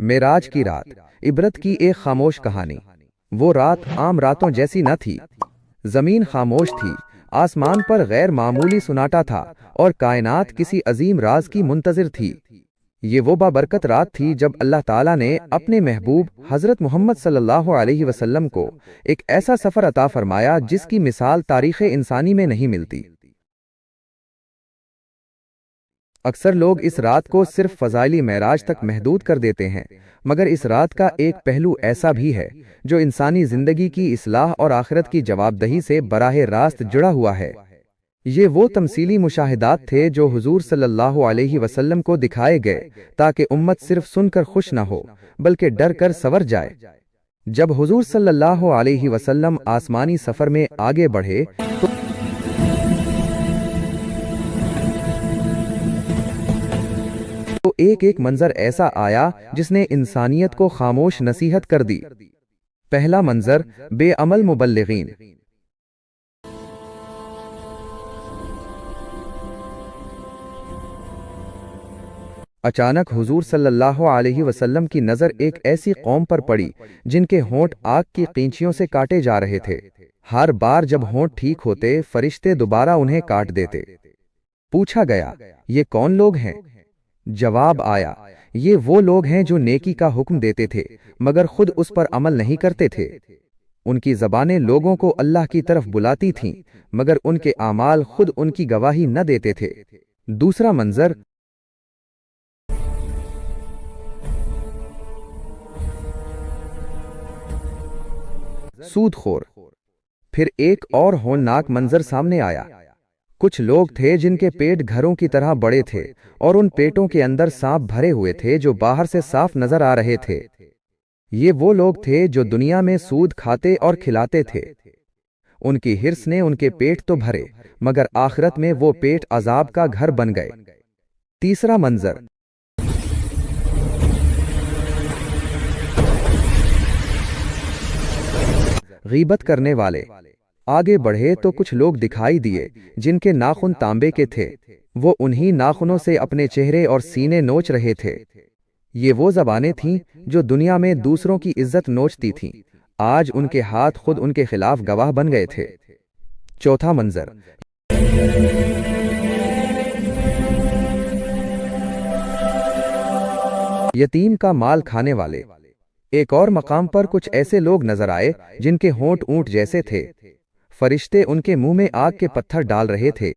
معراج کی رات، عبرت کی ایک خاموش کہانی۔ وہ رات عام راتوں جیسی نہ تھی۔ زمین خاموش تھی، آسمان پر غیر معمولی سناٹا تھا اور کائنات کسی عظیم راز کی منتظر تھی۔ یہ وہ بابرکت رات تھی جب اللہ تعالیٰ نے اپنے محبوب حضرت محمد صلی اللہ علیہ وسلم کو ایک ایسا سفر عطا فرمایا جس کی مثال تاریخ انسانی میں نہیں ملتی۔ اکثر لوگ اس رات کو صرف فضائلی معراج تک محدود کر دیتے ہیں، مگر اس رات کا ایک پہلو ایسا بھی ہے جو انسانی زندگی کی اصلاح اور آخرت کی جواب دہی سے براہ راست جڑا ہوا ہے۔ یہ وہ تمثیلی مشاہدات تھے جو حضور صلی اللہ علیہ وسلم کو دکھائے گئے تاکہ امت صرف سن کر خوش نہ ہو بلکہ ڈر کر سنور جائے۔ جب حضور صلی اللہ علیہ وسلم آسمانی سفر میں آگے بڑھے تو ایک منظر ایسا آیا جس نے انسانیت کو خاموش نصیحت کر دی۔ پہلا منظر، بے عمل مبلغین۔ اچانک حضور صلی اللہ علیہ وسلم کی نظر ایک ایسی قوم پر پڑی جن کے ہونٹ آگ کی قینچیوں سے کاٹے جا رہے تھے۔ ہر بار جب ہونٹ ٹھیک ہوتے، فرشتے دوبارہ انہیں کاٹ دیتے۔ پوچھا گیا، یہ کون لوگ ہیں؟ جواب آیا، یہ وہ لوگ ہیں جو نیکی کا حکم دیتے تھے مگر خود اس پر عمل نہیں کرتے تھے۔ ان کی زبانیں لوگوں کو اللہ کی طرف بلاتی تھیں مگر ان کے اعمال خود ان کی گواہی نہ دیتے تھے۔ دوسرا منظر، سود خور۔ پھر ایک اور ہولناک منظر سامنے آیا۔ کچھ لوگ تھے جن کے پیٹ گھروں کی طرح بڑے تھے اور ان پیٹوں کے اندر سانپ بھرے ہوئے تھے جو باہر سے صاف نظر آ رہے تھے۔ یہ وہ لوگ تھے جو دنیا میں سود کھاتے اور کھلاتے تھے۔ ان کی ہرس نے ان کے پیٹ تو بھرے مگر آخرت میں وہ پیٹ عذاب کا گھر بن گئے۔ تیسرا منظر، غیبت کرنے والے۔ آگے بڑھے تو کچھ لوگ دکھائی دیے جن کے ناخن تانبے کے تھے۔ وہ انہی ناخنوں سے اپنے چہرے اور سینے نوچ رہے تھے۔ یہ وہ زبانیں تھیں جو دنیا میں دوسروں کی عزت نوچتی تھیں، آج ان کے ہاتھ خود ان کے خلاف گواہ بن گئے تھے۔ چوتھا منظر، یتیم کا مال کھانے والے۔ ایک اور مقام پر کچھ ایسے لوگ نظر آئے جن کے ہونٹ اونٹ جیسے تھے۔ فرشتے ان کے منہ میں آگ کے پتھر ڈال رہے تھے۔